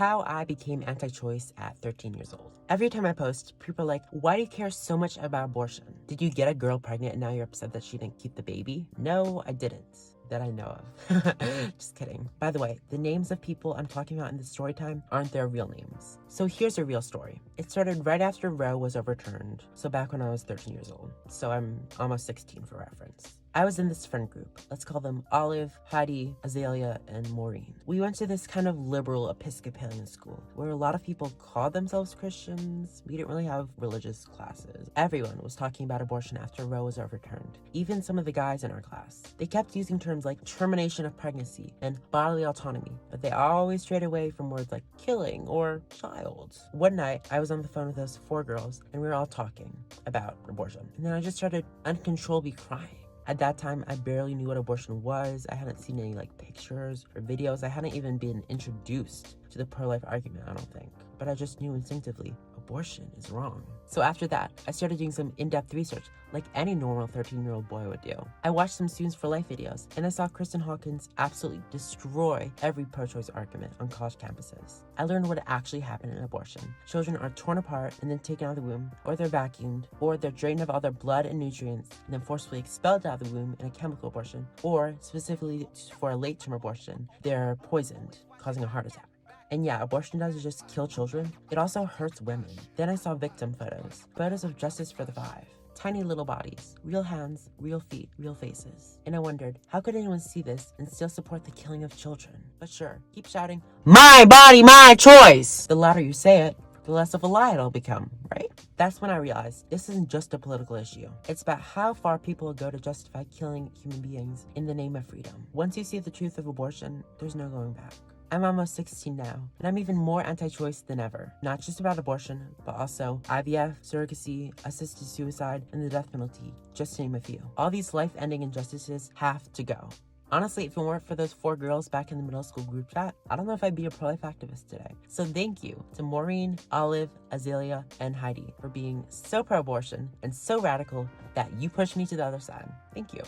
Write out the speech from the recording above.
How I became anti-choice at 13 years old. Every time I post, people are like, why do you care so much about abortion? Did you get a girl pregnant and now you're upset that she didn't keep the baby? No, I didn't. That I know of. Just kidding. By the way, the names of people I'm talking about in this story time aren't their real names. So here's a real story. It started right after Roe was overturned, so back when I was 13 years old. So I'm almost 16 for reference. I was in this friend group. Let's call them Olive, Heidi, Azalea, and Maureen. We went to this kind of liberal Episcopalian school where a lot of people called themselves Christians. We didn't really have religious classes. Everyone was talking about abortion after Roe was overturned. Even some of the guys in our class. They kept using terms like termination of pregnancy and bodily autonomy, but they always strayed away from words like killing or child. One night, I was on the phone with those 4 girls and we were all talking about abortion. And then I just started uncontrollably crying. At that time, I barely knew what abortion was. I hadn't seen any pictures or videos. I hadn't even been introduced to the pro-life argument, I don't think. But I just knew instinctively, abortion is wrong. So after that, I started doing some in-depth research, like any normal 13-year-old boy would do. I watched some Students for Life videos, and I saw Kristen Hawkins absolutely destroy every pro-choice argument on college campuses. I learned what actually happened in abortion. Children are torn apart and then taken out of the womb, or they're vacuumed, or they're drained of all their blood and nutrients, and then forcibly expelled out of the womb in a chemical abortion, or specifically for a late-term abortion, they're poisoned, causing a heart attack. And yeah, abortion doesn't just kill children, it also hurts women. Then I saw victim photos of Justice for the 5. Tiny little bodies, real hands, real feet, real faces. And I wondered, how could anyone see this and still support the killing of children? But sure, keep shouting, my body, my choice! The louder you say it, the less of a lie it'll become, right? That's when I realized this isn't just a political issue. It's about how far people will go to justify killing human beings in the name of freedom. Once you see the truth of abortion, there's no going back. I'm almost 16 now, and I'm even more anti-choice than ever. Not just about abortion, but also IVF, surrogacy, assisted suicide, and the death penalty, just to name a few. All these life-ending injustices have to go. Honestly, if it weren't for those 4 girls back in the middle school group chat, I don't know if I'd be a pro-life activist today. So thank you to Maureen, Olive, Azalea, and Heidi for being so pro-abortion and so radical that you pushed me to the other side. Thank you.